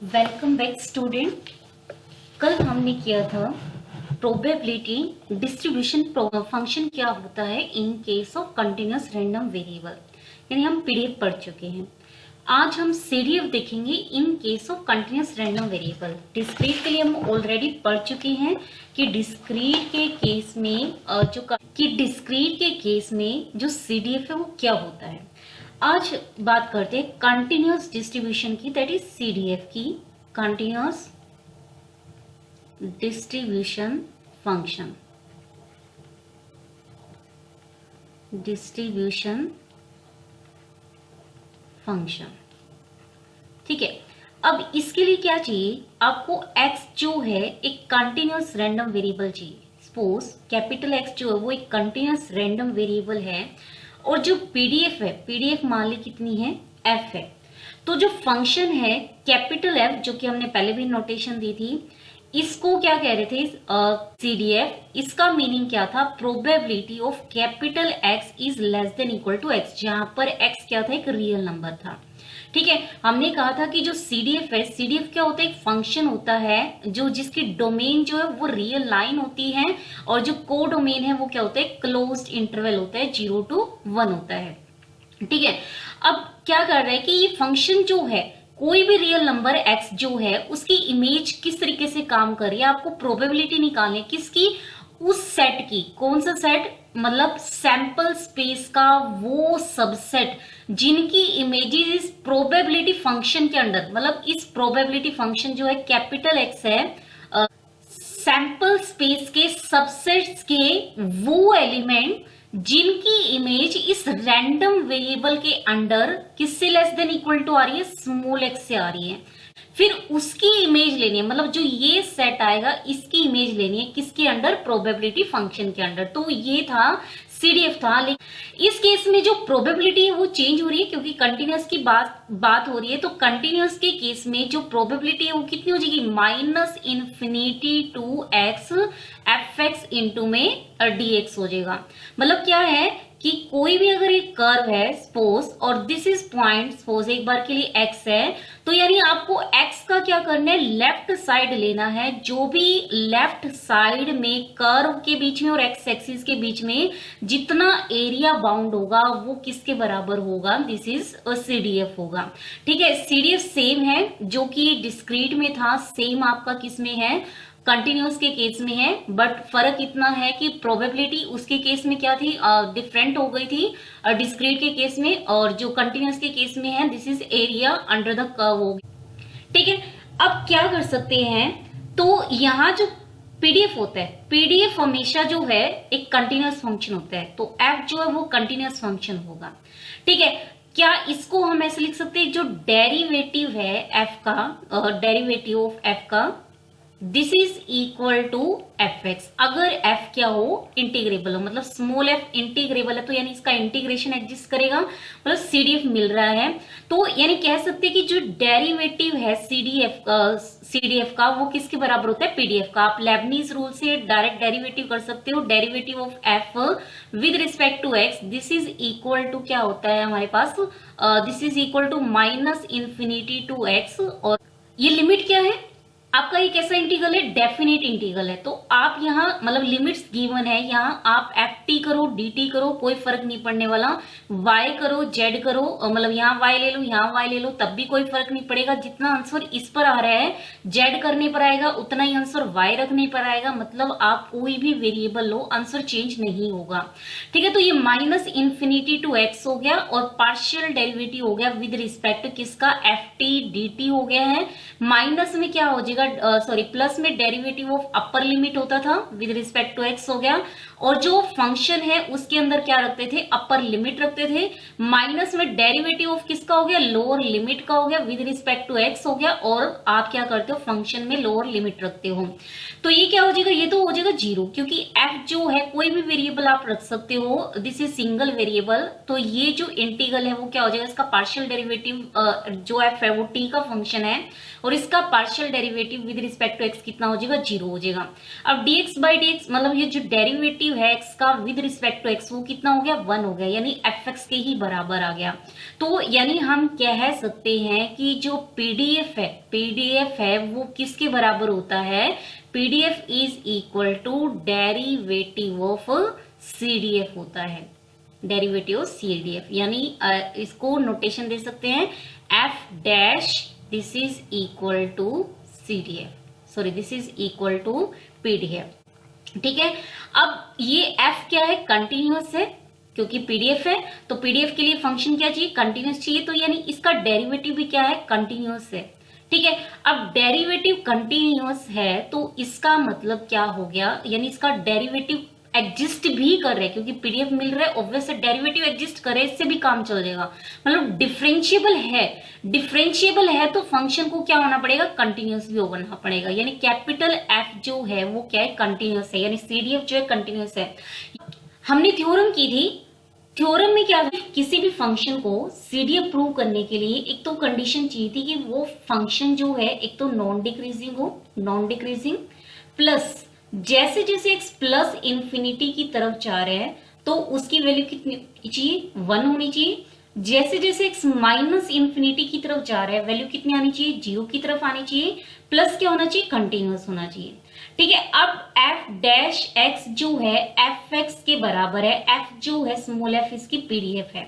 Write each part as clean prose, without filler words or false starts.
Welcome back student. कल हमने किया था प्रोबेबिलिटी डिस्ट्रीब्यूशन फंक्शन क्या होता है in case of continuous random variable, यानी हम पीडीएफ पढ़ चुके हैं। आज हम सीडीएफ देखेंगे in case of continuous random variable. Discrete के लिए हम ऑलरेडी पढ़ चुके हैं कि डिस्क्रीट के केस में जो सीडीएफ है वो क्या होता है। आज बात करते हैं कंटिन्यूअस डिस्ट्रीब्यूशन की, दैट इज सीडीएफ की, कंटिन्यूअस डिस्ट्रीब्यूशन फंक्शन। ठीक है। अब इसके लिए क्या चाहिए आपको, x जो है एक कंटिन्यूअस रैंडम वेरिएबल चाहिए। सपोज कैपिटल X जो है वो एक कंटिन्यूअस रैंडम वेरिएबल है, और जो पीडीएफ है, पीडीएफ मान ली कितनी है, f है। तो जो फंक्शन है कैपिटल F, जो कि हमने पहले भी नोटेशन दी थी, इसको क्या कह रहे थे, सीडीएफ। इसका मीनिंग क्या था, probability of capital X is less than equal to x, जहां पर x क्या था, एक रियल नंबर था। ठीक है। हमने कहा था कि जो सीडीएफ है, सीडीएफ क्या होता है, एक फंक्शन होता है जो जिसकी डोमेन जो है वो रियल लाइन होती है, और जो को डोमेन है वो क्या होता है, क्लोज्ड इंटरवल होता है, 0 to 1 होता है। ठीक है। अब क्या कर रहे हैं कि ये फंक्शन जो है, कोई भी रियल नंबर x जो है उसकी इमेज किस तरीके से काम कर रही है, आपको प्रोबेबिलिटी निकालनी है किसकी, उस सेट की। कौन सा सेट, मतलब सैंपल स्पेस का वो सबसेट जिनकी इमेजेस इस प्रोबेबिलिटी फंक्शन के अंडर, मतलब इस प्रोबेबिलिटी फंक्शन जो है कैपिटल X है, सैंपल स्पेस के सबसेट्स के वो एलिमेंट जिनकी इमेज इस रैंडम वेरिएबल के अंडर किससे लेस देन इक्वल टू आ रही है, स्मॉल x से आ रही है। फिर उसकी इमेज लेनी है, मतलब जो ये सेट आएगा इसकी इमेज लेनी है किसके अंडर, प्रोबेबिलिटी फंक्शन के अंडर। तो ये था सीडीएफ था। लेकिन इस केस में जो प्रोबेबिलिटी है वो चेंज हो रही है, क्योंकि कंटिन्यूअस की बात हो रही है। तो कंटिन्यूअस के केस में जो प्रोबेबिलिटी है वो कितनी हो जाएगी, -∞ टू x fx इंटू में dx हो जाएगा। मतलब क्या है कि कोई भी अगर एक कर्व है सपोज, और दिस इज पॉइंट, सपोज एक बार के लिए x है, तो यानी आपको x का क्या करना है, लेफ्ट साइड लेना है। जो भी लेफ्ट साइड में कर्व के बीच में और x एक्सिस के बीच में जितना एरिया बाउंड होगा वो किसके बराबर होगा, दिस इज सीडीएफ होगा। ठीक है। सीडीएफ सेम है जो कि डिस्क्रीट में था, सेम आपका किस में है, कंटिन्यूअस के केस में है। बट फर्क इतना है कि प्रोबेबिलिटी उसके केस में क्या थी, डिफरेंट हो गई थी डिस्क्रीट के केस में, और जो कंटिन्यूअस के केस में है this is area under the curve होगी। ठीक है। अब क्या कर सकते हैं, तो यहाँ जो पीडीएफ होता है, पीडीएफ हमेशा जो है एक कंटिन्यूअस फंक्शन होता है, तो एफ जो है वो कंटिन्यूअस फंक्शन होगा। ठीक है। क्या इसको हम ऐसे लिख सकते हैं, जो डेरिवेटिव है एफ का, डेरिवेटिव ऑफ एफ का, this is equal to F X. अगर एफ क्या हो, इंटीग्रेबल हो, मतलब स्मॉल एफ इंटीग्रेबल है, तो यानी इसका इंटीग्रेशन एग्जिस्ट करेगा, मतलब सीडीएफ मिल रहा है। तो यानी कह सकते हैं कि जो डेरिवेटिव है सीडीएफ का वो किसके बराबर होता है, पीडीएफ का। आप लेबनीज रूल से डायरेक्ट डेरिवेटिव कर सकते हो। Derivative of F with respect to x, this is equal to क्या होता है हमारे पास, this is equal to -∞ to x. और ये लिमिट क्या है आपका, ये कैसा इंटीग्रल है, डेफिनेट इंटीग्रल है। तो आप यहाँ मतलब लिमिट्स गिवन है, यहाँ आप एफ टी करो, डी टी करो, कोई फर्क नहीं पड़ने वाला। वाई करो, जेड करो, मतलब यहाँ वाई ले लो, यहाँ वाई ले लो, तब भी कोई फर्क नहीं पड़ेगा। जितना आंसर इस पर आ रहा है जेड करने पर आएगा, उतना ही आंसर वाई रखने पर आएगा। मतलब आप कोई भी वेरिएबल लो, आंसर चेंज नहीं होगा। ठीक है। तो ये -∞ टू एक्स हो गया, और पार्शियल डेरिवेटिव हो गया विद रिस्पेक्ट किसका, एफ टी डी टी हो गया है। माइनस में क्या हो जाएगा, प्लस में डेरिवेटिव ऑफ अपर लिमिट होता था विद रिस्पेक्ट टू एक्स हो गया, और जो फंक्शन है उसके अंदर क्या रखते थे, अपर लिमिट रखते थे। माइनस में डेरिवेटिव ऑफ किसका हो गया, लोअर लिमिट का हो गया विद रिस्पेक्ट टू एक्स हो गया, और आप क्या करते हो, फंक्शन में लोअर लिमिट रखते हो। तो ये क्या हो जाएगा, ये तो हो जाएगा 0, क्योंकि एफ जो है कोई भी वेरिएबल आप रख सकते हो, दिस इज सिंगल वेरिएबल। तो ये जो इंटीग्रल है वो क्या हो जाएगा, इसका पार्शियल डेरिवेटिव जो एफ है वो टी का फंक्शन है, और और इसका partial derivative with respect to X कितना हो जाएगा, 0 हो जाएगा। अब dx बाई dx मतलब ये जो डेरिवेटिव है एक्स का विद रिस्पेक्ट टू एक्स वो कितना हो गया, 1 हो गया, यानी fx के ही बराबर आ गया। तो यानी हम कह सकते हैं कि जो पीडीएफ है वो किसके बराबर होता है, PDF is equal to derivative of CDF होता है, डेरिवेटिव ऑफ सीडीएफ। यानी इसको नोटेशन दे सकते हैं F dash this is equal to CDF, sorry this is equal to PDF. ठीक है, अब ये एफ क्या है, कंटिन्यूअस है, क्योंकि पीडीएफ है तो पीडीएफ के लिए फंक्शन क्या चाहिए, कंटिन्यूअस चाहिए, तो यानी इसका डेरिवेटिव भी क्या है, कंटिन्यूअस है। ठीक है, अब डेरिवेटिव कंटिन्यूअस है तो इसका मतलब क्या हो गया, यानी इसका डेरिवेटिव एग्जिस्ट भी कर रहे हैं, क्योंकि पीडीएफ मिल रहा है ऑब्वियस डेरिवेटिव एग्जिस्ट करे, इससे भी काम चल जाएगा। मतलब डिफरेंशिएबल है तो फंक्शन को क्या होना पड़ेगा, कंटिन्यूअस भी होना पड़ेगा, यानी कैपिटल एफ जो है वो क्या है, कंटिन्यूअस है, यानी सीडीएफ जो है कंटिन्यूअस है। हमने थ्योरम की थी, थ्योरम में क्या है, किसी भी फंक्शन को सीडीएफ प्रूव करने के लिए एक तो कंडीशन चाहिए थी कि वो फंक्शन जो है एक तो नॉन डिक्रीजिंग हो, नॉन डिक्रीजिंग, प्लस जैसे जैसे x प्लस इंफिनिटी की तरफ जा रहे हैं तो उसकी वैल्यू कितनी चाहिए, 1 होनी चाहिए। जैसे जैसे x माइनस इंफिनिटी की तरफ जा रहा है वैल्यू कितनी आनी चाहिए, 0 की तरफ आनी चाहिए, प्लस क्या होना चाहिए, कंटिन्यूअस होना चाहिए। ठीक है, अब f डैश x जो है एफ एक्स के बराबर है, f जो है स्मॉल f इसकी पीडीएफ है।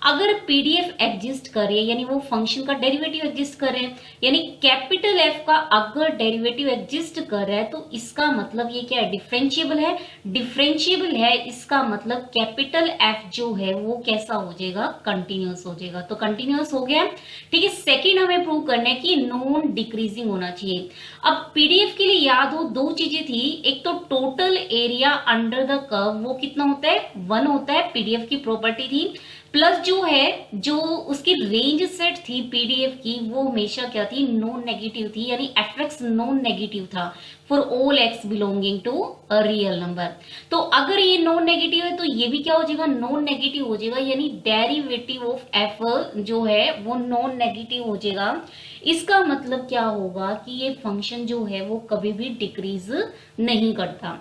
अगर पीडीएफ एग्जिस्ट करे यानी वो फंक्शन का डेरिवेटिव एग्जिस्ट करे, यानी कैपिटल एफ का अगर डेरिवेटिव एग्जिस्ट कर रहा है तो इसका मतलब ये क्या है, डिफरेंशिएबल है, डिफरेंशिएबल है इसका मतलब कैपिटल एफ जो है वो कैसा हो जाएगा, कंटिन्यूअस हो जाएगा। तो कंटिन्यूअस हो गया। ठीक है, सेकंड हमें प्रूव करना है कि नॉन डिक्रीजिंग होना चाहिए। अब पीडीएफ के लिए याद हो दो चीजें थी, एक तो total area under the curve वो कितना होता है, 1 होता है, पीडीएफ की प्रॉपर्टी थी, प्लस जो है जो उसकी रेंज सेट थी पीडीएफ की वो हमेशा क्या थी, नॉन नेगेटिव थी, यानी एफ एक्स नॉन नेगेटिव था for all X belonging to a real number. तो अगर ये नॉन नेगेटिव है तो ये भी क्या हो जाएगा, नॉन नेगेटिव हो जाएगा, यानी डेरिवेटिव ऑफ एफ जो है वो नॉन नेगेटिव हो जाएगा। इसका मतलब क्या होगा कि ये फंक्शन जो है वो कभी भी डिक्रीज नहीं करता।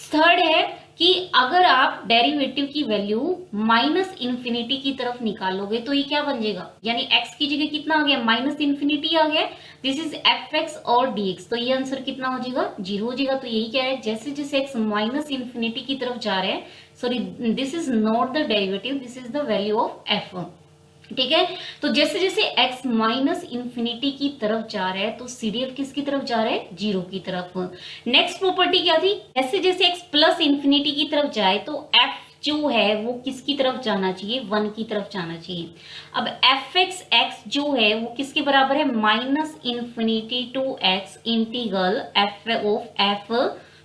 थर्ड है कि अगर आप डेरिवेटिव की वैल्यू माइनस इंफिनिटी की तरफ निकालोगे तो ये क्या बन जाएगा, यानी x की जगह कितना आ गया, माइनस इंफिनिटी आ गया, दिस इज एफ एक्स और dx, तो ये आंसर कितना हो जाएगा, 0 हो जाएगा। तो यही क्या है, जैसे जैसे x माइनस इंफिनिटी की तरफ जा रहे हैं, sorry this is not the derivative, this is the value of F. ठीक है, तो जैसे जैसे x माइनस इंफिनिटी की तरफ जा रहा है तो सीडीएफ किसकी तरफ जा रहा है, 0 की तरफ। नेक्स्ट प्रॉपर्टी क्या थी, जैसे जैसे x प्लस इंफिनिटी की तरफ जाए तो f जो है वो किसकी तरफ जाना चाहिए, 1 की तरफ जाना चाहिए। अब एफ एक्स एक्स जो है वो किसके बराबर है, minus infinity to x integral F of F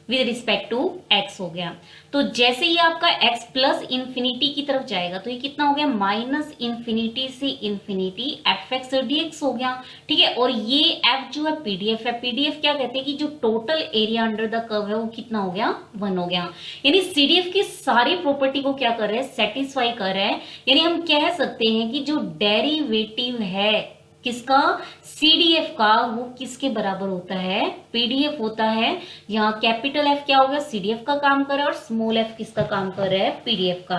with respect to x हो गया। तो जैसे ही आपका x प्लस इंफिनिटी की तरफ जाएगा तो ये कितना हो गया, माइनस इंफिनिटी से इंफिनिटी एफ एक्स dx हो गया। ठीक है, और ये f जो है पीडीएफ है, पीडीएफ क्या कहते हैं कि जो total area under the curve है वो कितना हो गया, 1 हो गया। यानी सीडीएफ की सारी प्रॉपर्टी को क्या कर रहे हैं, सेटिस्फाई कर रहे हैं। यानी हम कह सकते हैं कि जो डेरिवेटिव है किसका, सीडीएफ का, वो किसके बराबर होता है, पीडीएफ होता है। यहाँ कैपिटल एफ क्या होगा, सीडीएफ का काम कर रहा है, और स्मॉल एफ किसका काम कर रहा है, पीडीएफ का।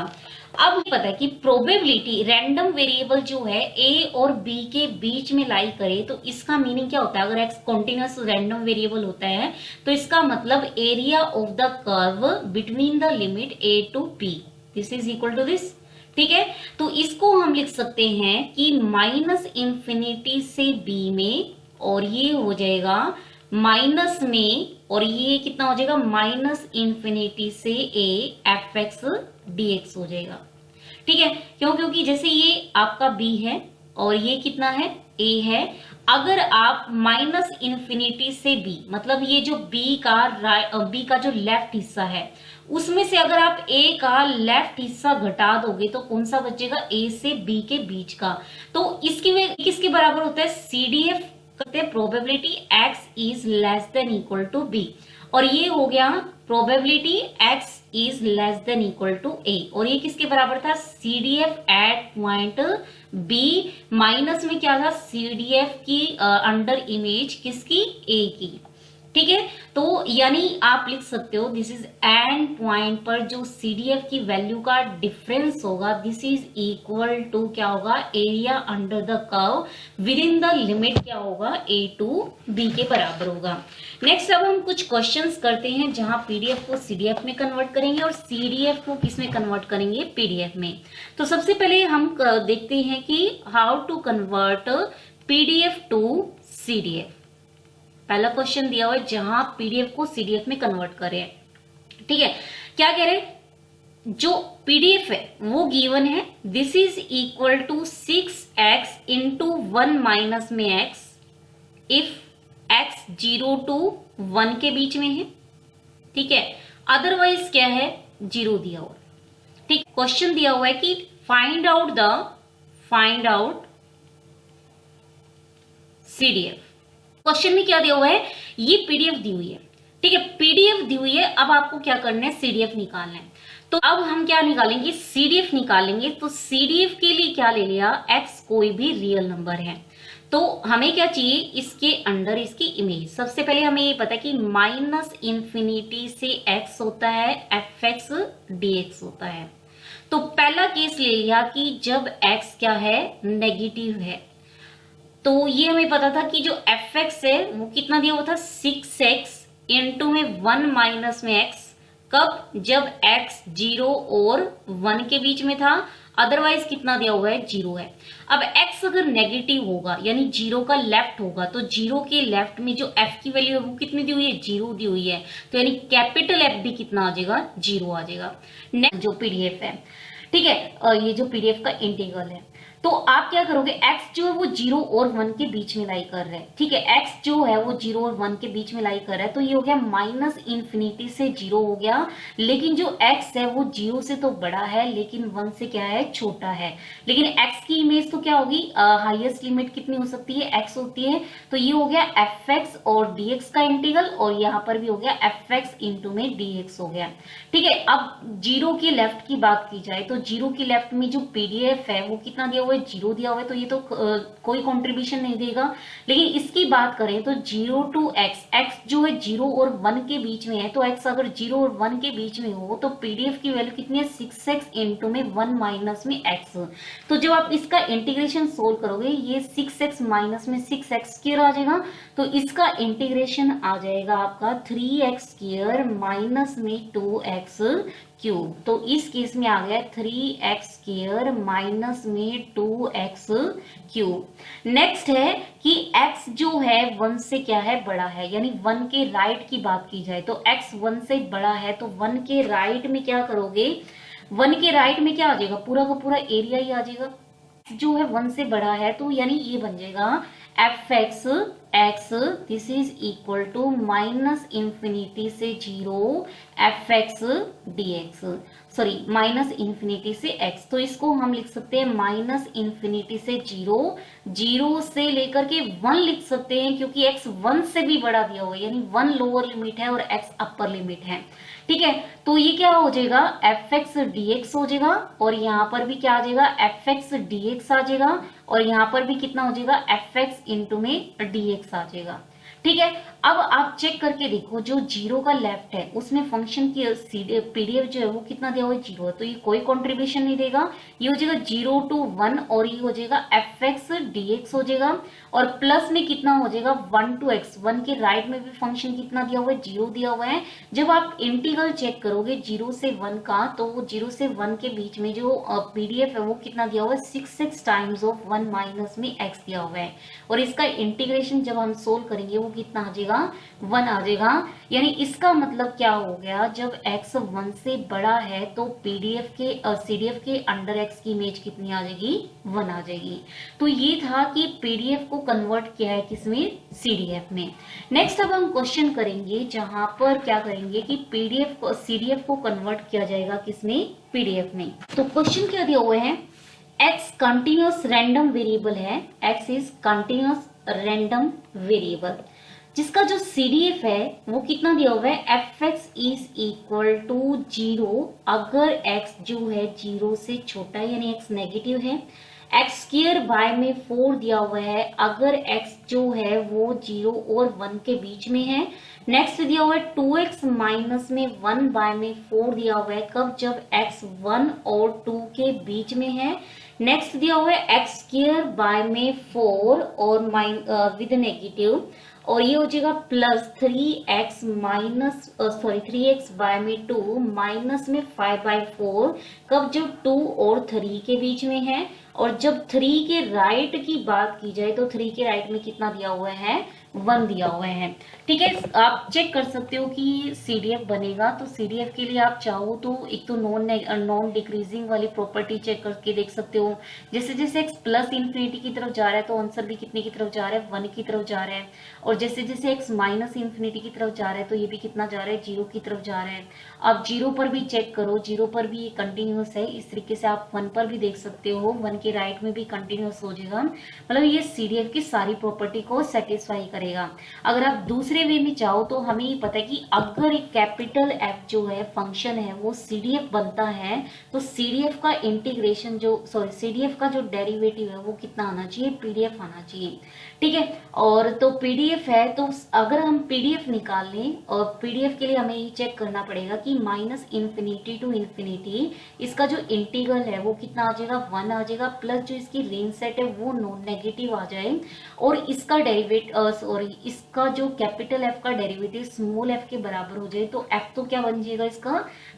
अब पता है कि प्रोबेबिलिटी रैंडम वेरिएबल जो है ए और बी के बीच में लाई करे तो इसका मीनिंग क्या होता है, अगर एक्स कॉन्टिन्यूअस रैंडम वेरिएबल होता है तो इसका मतलब area of the curve between the limit A to P, this is equal to this. ठीक है, तो इसको हम लिख सकते हैं कि माइनस इंफिनिटी से बी में, और ये हो जाएगा माइनस में, और ये कितना हो जाएगा, माइनस इंफिनिटी से ए एफ एक्स dx हो जाएगा। ठीक है, क्यों, क्योंकि जैसे ये आपका b है और ये कितना है, a है। अगर आप माइनस इंफिनिटी से b, मतलब ये जो b का जो लेफ्ट हिस्सा है उसमें से अगर आप a का लेफ्ट हिस्सा घटा दोगे तो कौन सा बचेगा, a से b के बीच का। तो इसकी किसके बराबर होता है, CDF करते हैं probability x is less than equal to b, और ये हो गया probability x is less than equal to a, और ये किसके बराबर था, CDF at point b minus में क्या था, CDF की अंडर इमेज किसकी, ए की। ठीक है, तो यानी आप लिख सकते हो दिस इज एंड पॉइंट पर जो CDF की वैल्यू का डिफरेंस होगा दिस इज इक्वल टू क्या होगा, area under the curve with in the limit क्या होगा, A टू B के बराबर होगा। नेक्स्ट अब हम कुछ क्वेश्चंस करते हैं जहां PDF को CDF में कन्वर्ट करेंगे और CDF को किस में कन्वर्ट करेंगे, PDF में। तो सबसे पहले हम देखते हैं कि how to convert PDF to CDF। पहला क्वेश्चन दिया हुआ है जहां PDF को CDF में कन्वर्ट करें। ठीक है, क्या कह रहे हैं, जो PDF है वो गिवन है, this is equal to 6x into 1 minus में x इफ x 0 टू 1 के बीच में है। ठीक है, अदरवाइज क्या है, 0 दिया हुआ। ठीक, क्वेश्चन दिया हुआ है कि फाइंड आउट CDF। क्वेश्चन में क्या दिया हुआ है, ये PDF दी हुई है। ठीक है, PDF दी हुई है, अब आपको क्या करना है, CDF निकालना है। तो अब हम क्या निकालेंगे, CDF निकालेंगे। तो CDF के लिए क्या ले लिया, x कोई भी रियल नंबर है। तो हमें क्या चाहिए, इसके अंडर इसकी इमेज। सबसे पहले हमें ये पता है कि माइनस इंफिनिटी से x होता है, fx dx होता है। तो पहला केस ले लिया कि जब x क्या है, नेगेटिव है। तो ये हमें पता था कि जो fx है वो कितना दिया हुआ था, 6x इंटू में 1 माइनस में x, कब, जब x 0 और 1 के बीच में था, अदरवाइज कितना दिया हुआ है, 0 है। अब x अगर नेगेटिव होगा यानी 0 का लेफ्ट होगा, तो 0 के लेफ्ट में जो f की वैल्यू है वो कितनी दी हुई है, 0 दी हुई है। तो यानी कैपिटल F भी कितना आ जाएगा, 0 आ जाएगा। नेक्स्ट जो PDF है, ठीक है, ये जो PDF का इंटीग्रल है, तो आप क्या करोगे, x जो है वो 0 और 1 के बीच में लाई कर रहा है। ठीक है, x जो है वो 0 और 1 के बीच में लाई कर रहा है, तो ये हो गया माइनस इंफिनिटी से 0 हो गया। लेकिन जो x है वो 0 से तो बड़ा है लेकिन 1 से क्या है, छोटा है। लेकिन x की इमेज तो क्या होगी, हाईएस्ट लिमिट कितनी हो सकती है, x होती है। तो ये हो गया fx और dx का इंटीग्रल, और यहाँ पर भी हो गया fx इंटू में dx हो गया। ठीक है, अब 0 के लेफ्ट की बात की जाए तो 0 के लेफ्ट में जो PDF है वो कितना दिया हुआ है, 0 दिया हुआ है। तो ये तो कोई कंट्रीब्यूशन नहीं देगा। लेकिन इसकी बात करें तो 0 टू x जो है 0 और 1 के बीच में है, तो x अगर 0 और 1 के बीच में हो तो PDF की वैल्यू कितनी है, 6x इंटू में 1 माइनस में x। तो जब आप इसका इंटीग्रेशन सोल्व करोगे, ये 6x माइनस में 6x स्क्वायर आ जाएगा, तो इसका इंटीग्रेशन आ जाएगा आपका 3x स्क्वायर माइनस में 2x क्यूब। तो इस केस में आ गया 3x स्क्वायर माइनस में 2x क्यूब। नेक्स्ट है कि x जो है 1 से क्या है, बड़ा है, यानी 1 के राइट की बात की जाए तो x 1 से बड़ा है, तो 1 के राइट में क्या करोगे, 1 के राइट में क्या आ जाएगा, पूरा का पूरा एरिया ही आ जाएगा। जो है 1 से बड़ा है, तो यानी ये बन जाएगा fx x this is equal to minus infinity से 0 fx dx, sorry minus infinity से x। तो इसको हम लिख सकते हैं माइनस इंफिनिटी से 0 से लेकर के 1 लिख सकते हैं, क्योंकि x 1 से भी बड़ा दिया हुआ है, यानी 1 लोअर लिमिट है और x अपर लिमिट है। ठीक है, तो ये क्या हो जाएगा, fx dx हो जाएगा, और यहाँ पर भी क्या आ जाएगा, fx dx आ जाएगा, और यहाँ पर भी कितना हो जाएगा, fx इंटू में dx आ जाएगा। ठीक है, अब आप चेक करके देखो, जो 0 का लेफ्ट है उसमें फंक्शन की PDF जो है वो कितना दिया हुआ है, 0 है, तो ये कोई कंट्रीब्यूशन नहीं देगा। ये हो जाएगा 0 टू 1, और ये हो जाएगा fx dx हो जाएगा, और प्लस में कितना हो जाएगा 1 टू x। 1 के राइट में भी फंक्शन कितना दिया हुआ है, 0 दिया हुआ है। जब आप इंटीग्रल चेक करोगे 0 से 1 का, तो वो 0 से 1 के बीच में जो PDF है वो कितना दिया हुआ है, 6 टाइम्स ऑफ 1 माइनस में x दिया हुआ है, और इसका इंटीग्रेशन जब हम सोल्व करेंगे वो कितना आ जाएगा, 1 आ जाएगा। यानी इसका मतलब क्या हो गया, जब x 1 से बड़ा है तो CDF के अंडर x की इमेज कितनी आ जाएगी, 1 आ जाएगी। तो ये था कि PDF को कन्वर्ट किया है किसमें, CDF में। नेक्स्ट अब हम क्वेश्चन करेंगे जहां पर क्या करेंगे कि CDF को कन्वर्ट किया जाएगा किसमें, PDF में। तो क्वेश्चन क्या दिया हुआ है, x कंटिन्यूअस रैंडम वेरिएबल है, x is continuous random variable. जिसका जो CDF है वो कितना दिया हुआ है, fx इज इक्वल टू 0 अगर x जो है 0 से छोटा है यानी x नेगेटिव है, एक्स स्क्वायर बाय में 4 दिया हुआ है अगर x जो है वो 0 और 1 के बीच में है। नेक्स्ट दिया हुआ है 2x माइनस में 1 बाय में 4 दिया हुआ है कब, जब x 1 और 2 के बीच में है। नेक्स्ट दिया हुआ है एक्स स्क्वायर बाय में 4 और विद नेगेटिव, और ये हो जाएगा plus 3x minus 3x bye में 2 माइनस में 5/4 कब, जब 2 और 3 के बीच में है। और जब 3 के राइट की बात की जाए तो 3 के राइट में कितना दिया हुआ है, 1 दिया हुआ है। ठीक है, आप चेक कर सकते हो कि CDF बनेगा। तो CDF के लिए आप चाहो तो एक तो नॉन डिक्रीजिंग वाली प्रॉपर्टी चेक करके देख सकते हो। जैसे जैसे x प्लस इन्फिनिटी की तरफ जा रहा है तो आंसर भी कितने की तरफ जा रहा है, 1 की तरफ जा रहा है। और जैसे जैसे x माइनस इन्फिनिटी की तरफ जा रहा है तो ये भी कितना जा रहा है, 0 की तरफ जा रहा है। आप 0 पर भी चेक करो, 0 पर भी ये कंटिन्यूस है। इस तरीके से आप 1 पर भी देख सकते हो, 1 के राइट में भी कंटिन्यूस हो जाएगा। मतलब ये CDF की सारी प्रॉपर्टी को सेटिस्फाई करेगा। अगर आप दूसरे वे में चाहो तो हमें ये पता है कि अगर एक कैपिटल F जो है फंक्शन है वो CDF बनता है तो CDF का इंटीग्रेशन CDF का जो डेरिवेटिव है वो कितना आना चाहिए, PDF आना चाहिए। ठीक है, और तो PDF है तो अगर हम PDF निकाल लें, और PDF के लिए हमें ये चेक करना पड़ेगा कि माइनस इन्फिनिटी टू इन्फिनिटी इसका जो इंटीग्रल है वो कितना आ जाएगा, 1 आ जाएगा, प्लस जो इसकी रेंज सेट है वो नॉन नेगेटिव आ जाए, और इसका इसका जो कैपिटल F का डेरिवेटिव स्मॉल f के बराबर हो जाए तो F तो क्या बन जाएगा, इसका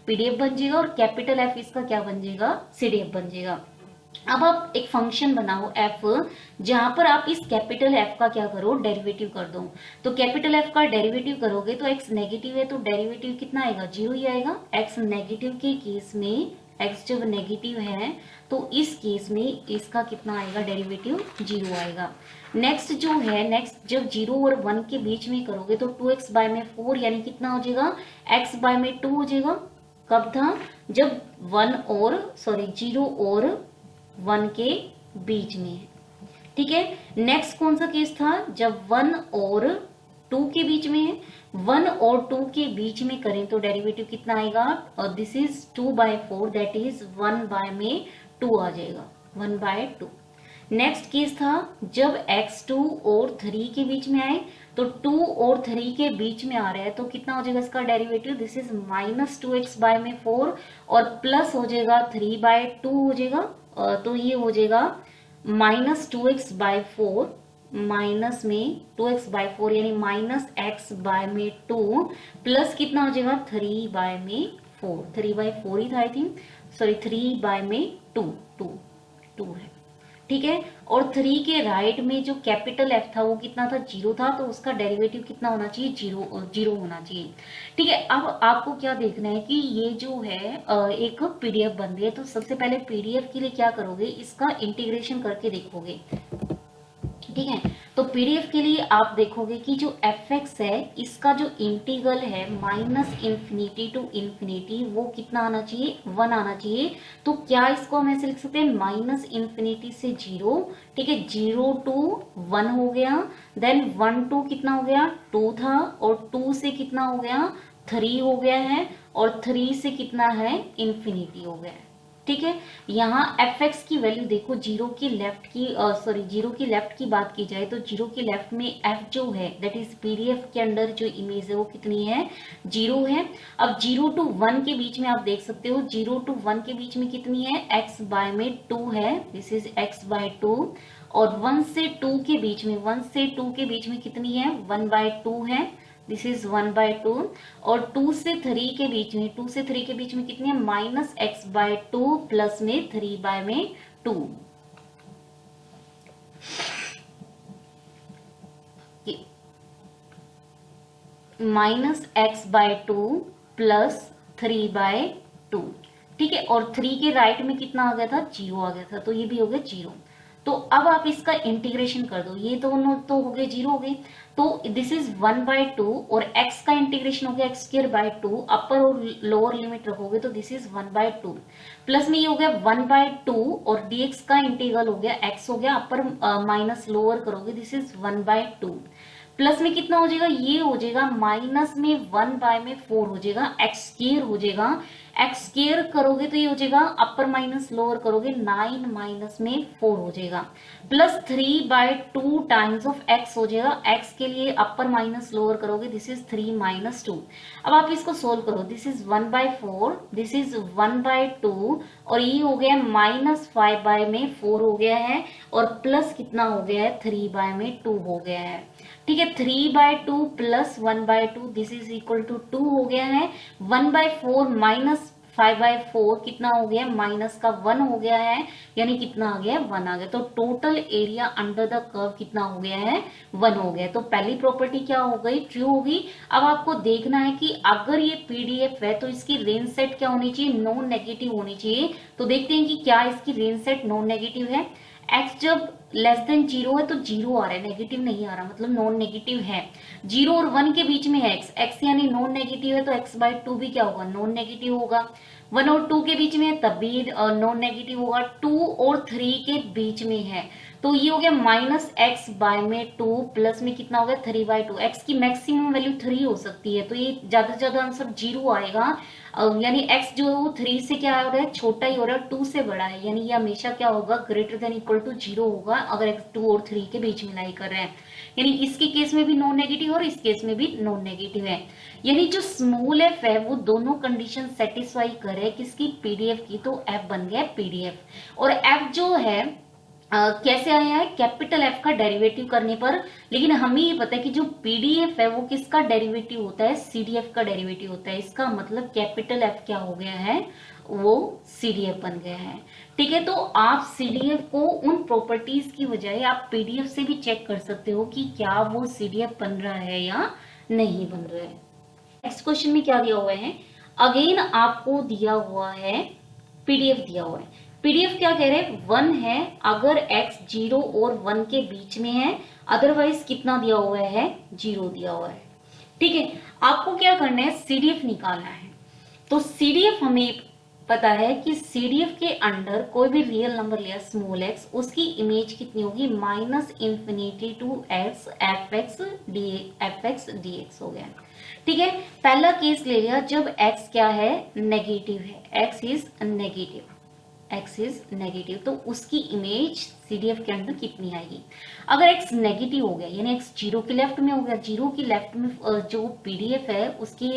PDF बन जाएगा, और कैपिटल F इसका क्या बन जाएगा, CDF बन जाएगा। अब आप एक फंक्शन बनाओ f जहां पर आप इस कैपिटल F का क्या करो, डेरिवेटिव कर दो। तो कैपिटल F का डेरिवेटिव करोगे तो x नेगेटिव है तो डेरिवेटिव कितना आएगा, 0 ही आएगा। x नेगेटिव के केस में, x जब नेगेटिव है तो इस केस में इसका कितना आएगा, डेरिवेटिव 0 आएगा। नेक्स्ट जो है, नेक्स्ट जब 0 और 1 के बीच में करोगे तो 2x बाय में 4 यानी कितना हो जाएगा, x बाय में 2 हो जाएगा। कब था, जब 0 और 1 के बीच में है। ठीक है, नेक्स्ट कौन सा केस था, जब 1 और 2 के बीच में है। 1 और 2 के बीच में करें तो डेरिवेटिव कितना आएगा, और this is 2/4 that is 1 by में 2 आ जाएगा, 1/2। नेक्स्ट केस था जब x 2 और 3 के बीच में आए, तो 2 और 3 के बीच में आ रहा है तो कितना हो जाएगा इसका derivative, this is minus 2x by में 4 और प्लस हो जाएगा 3/2 हो जाएगा। तो ये हो जाएगा माइनस 2x बाय 4 माइनस में 2x बाय 4 यानी माइनस x बाय में 2 प्लस कितना हो जाएगा 3 बाय में 4, 3/4 ही था आई थिंक, 3 बाय में 2 है। ठीक है, और 3 के राइट में जो कैपिटल F था वो कितना था, 0 था, तो उसका डेरिवेटिव कितना होना चाहिए, 0 होना चाहिए। ठीक है, अब आपको क्या देखना है कि ये जो है एक PDF बन रही है, तो सबसे पहले PDF के लिए क्या करोगे, इसका इंटीग्रेशन करके देखोगे। ठीक है, तो PDF के लिए आप देखोगे कि जो fx है इसका जो इंटीग्रल है माइनस इन्फिनिटी टू इन्फिनिटी वो कितना आना चाहिए, 1 आना चाहिए। तो क्या इसको हम ऐसे लिख सकते हैं, माइनस इन्फिनिटी से 0, ठीक है, 0 to 1 हो गया, देन 1 to कितना हो गया, 2 था, और 2 से कितना हो गया, 3 हो गया है, और 3 से कितना है, इन्फिनिटी हो गया है। ठीक है, यहाँ fx की वैल्यू देखो, 0 की लेफ्ट की बात की जाए तो 0 की लेफ्ट में f जो है दैट इज PDF के अंदर जो इमेज है वो कितनी है, 0 है। अब 0 to 1 के बीच में आप देख सकते हो, 0 to 1 के बीच में कितनी है, x बाय में 2 है, दिस इज x बाय 2, और 1 से 2 के बीच में कितनी है, 1/2 है, दिस इज 1/2, और 2 से 3 के बीच में कितनी है, माइनस x/2 प्लस में 3 बाय में 2, माइनस x/2 प्लस 3/2। ठीक है, और 3 के राइट में कितना आ गया था, 0 आ गया था, तो ये भी हो गया 0। तो अब आप इसका इंटीग्रेशन कर दो, ये दोनों तो हो गए 0 हो गए, तो दिस इज 1/2, और x का इंटीग्रेशन हो गया x²/2, अपर और लोअर लिमिट रखोगे तो दिस इज 1/2, प्लस में ये हो गया 1/2, और dx का इंटीग्रल हो गया x हो गया, अपर माइनस लोअर करोगे दिस इज 1/2, प्लस में कितना हो जाएगा, ये हो जाएगा माइनस में 1 में 4 हो जाएगा, एक्स स्क्वायर हो जाएगा। एक्स स्क्वायर करोगे तो ये हो जाएगा, अपर माइनस लोअर करोगे 9 माइनस में 4 हो जाएगा, प्लस 3/2 टाइम्स ऑफ एक्स हो जाएगा। एक्स के लिए अपर माइनस लोअर करोगे, दिस इज 3 माइनस 2। अब आप इसको सोल्व करो, दिस इज 1/4, दिस इज 1/2 और ये हो गया माइनस 5 में 4 हो गया है और प्लस कितना हो गया है, 3 में 2 हो गया है। ठीक है, 3/2 plus 1/2 this is equal to 2 हो गया है। 1/4 माइनस 5/4 कितना हो गया, माइनस का 1 हो गया है, यानी कितना आ गया, 1 आ गया। तो total area under the curve कितना हो गया है, 1 हो गया। तो पहली प्रॉपर्टी क्या हो गई, ट्रू होगी। अब आपको देखना है कि अगर ये पीडीएफ है तो इसकी रेंज सेट क्या होनी चाहिए, नॉन नेगेटिव होनी चाहिए। तो देखते हैं कि क्या इसकी रेंज सेट नॉन नेगेटिव है। एक्स जब लेस देन 0 है तो 0 आ रहा है, नेगेटिव नहीं आ रहा, मतलब नॉन नेगेटिव है। 0 और 1 के बीच में है एक्स, एक्स यानी नॉन नेगेटिव है, तो x/2 भी क्या होगा, नॉन नेगेटिव होगा। 1 और 2 के बीच में है तब भी नॉन नेगेटिव होगा। 2 और 3 के बीच में है तो ये हो गया माइनस एक्स बाय में 2 प्लस में कितना हो गया, 3/2। एक्स की मैक्सिमम वैल्यू 3 हो सकती है, तो ये ज्यादा से ज्यादा आंसर 0 आएगा। यानी x जो है वो 3 से क्या हो रहा है, छोटा ही हो रहा है, 2 से बड़ा है, यानी ये हमेशा क्या होगा, ग्रेटर देन इक्वल टू 0 होगा अगर x 2 और 3 के बीच में लाई कर रहे हैं। यानी इसके केस में भी नॉन नेगेटिव और इस केस में भी नॉन नेगेटिव है। यानी जो स्मॉल f है वो दोनों कंडीशन सेटिस्फाई करे किसकी, पीडीएफ की, तो f बन गया पीडीएफ। और f जो है कैसे आया है, कैपिटल एफ का डेरिवेटिव करने पर। लेकिन हमें ये पता है कि जो पीडीएफ है वो किसका डेरिवेटिव होता है, सीडीएफ का डेरिवेटिव होता है। इसका मतलब कैपिटल एफ क्या हो गया है, वो सीडीएफ बन गया है। ठीक है, तो आप सीडीएफ को उन प्रॉपर्टीज की बजाय आप पीडीएफ से भी चेक कर सकते हो कि क्या वो सीडीएफ बन रहा है या नहीं बन रहा है। नेक्स्ट क्वेश्चन में क्या दिया हुआ है, अगेन आपको दिया हुआ है पीडीएफ दिया हुआ है। पीडीएफ क्या कह रहे हैं, 1 है अगर x 0 और 1 के बीच में है, अदरवाइज कितना दिया हुआ है, 0 दिया हुआ है। ठीक है, आपको क्या करना है, सीडीएफ निकालना है। तो सीडीएफ हमें पता है कि सीडीएफ के अंडर कोई भी रियल नंबर लिया स्मॉल x, उसकी इमेज कितनी होगी, -∞ टू x fx dx हो गया। ठीक है, पहला केस ले लिया जब x क्या है, नेगेटिव है, x इज नेगेटिव, तो उसकी इमेज सीडीएफ के अंदर कितनी आएगी। अगर x नेगेटिव हो गया यानी x 0 के लेफ्ट में हो गया, 0 की लेफ्ट में जो पीडीएफ है उसकी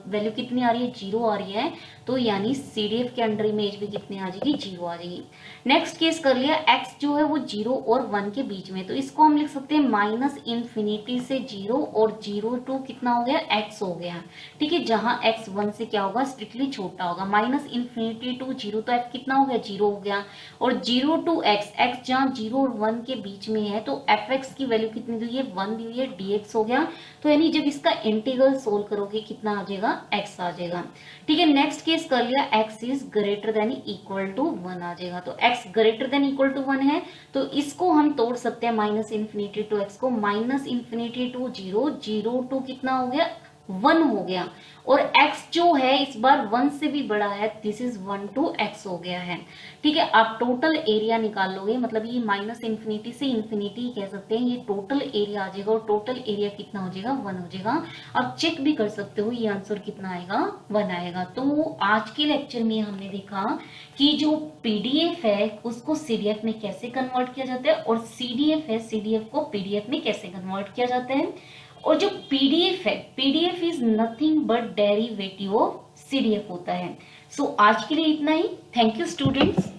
वैल्यू कितनी आ रही है, 0 आ रही है, तो यानी सीडीएफ के अंदर इमेज भी कितनी आ जाएगी, 0 आ जाएगी। नेक्स्ट केस कर लिया, x जो है वो 0 और 1 के बीच में, तो इसको हम लिख सकते हैं -∞ से 0 और 0 टू कितना हो गया, x हो गया। ठीक है, जहां x 1 से क्या होगा, स्ट्रिक्टली छोटा होगा। -∞ टू 0 तो f कितना हो गया, 0 हो गया। और 0 टू x, x जहां 0 और 1 के बीच में है तो fx की वैल्यू कितनी दी है, 1 दी हुई है, dx हो गया। तो यानी जब इसका इंटीग्रल सोल्व करोगे कितना आ जाएगा, x आ जाएगा। ठीक है, नेक्स्ट केस कर लिया, x is greater than equal to 1 आ जाएगा। तो x greater than equal to 1 है तो इसको हम तोड़ सकते हैं, -∞ टू x को, -∞ टू 0, 0 टू कितना हो गया, 1 हो गया। और x जो है इस बार 1 से भी बड़ा है, दिस इज 1 टू x हो गया है। ठीक है, आप टोटल एरिया निकाल लोगे, मतलब ये -∞ से इंफिनिटी कह सकते हैं, ये टोटल एरिया आ जाएगा और टोटल एरिया कितना हो जाएगा, 1 हो जाएगा। आप चेक भी कर सकते हो ये आंसर कितना आएगा, 1 आएगा। तो आज के लेक्चर में हमने देखा कि जो पीडीएफ है उसको सीडीएफ में कैसे कन्वर्ट किया जाता है और सीडीएफ है, सीडीएफ को पीडीएफ में कैसे कन्वर्ट किया जाता है। और जो पीडीएफ है, PDF is nothing but derivative of CDF होता है। सो आज के लिए इतना ही। Thank you students.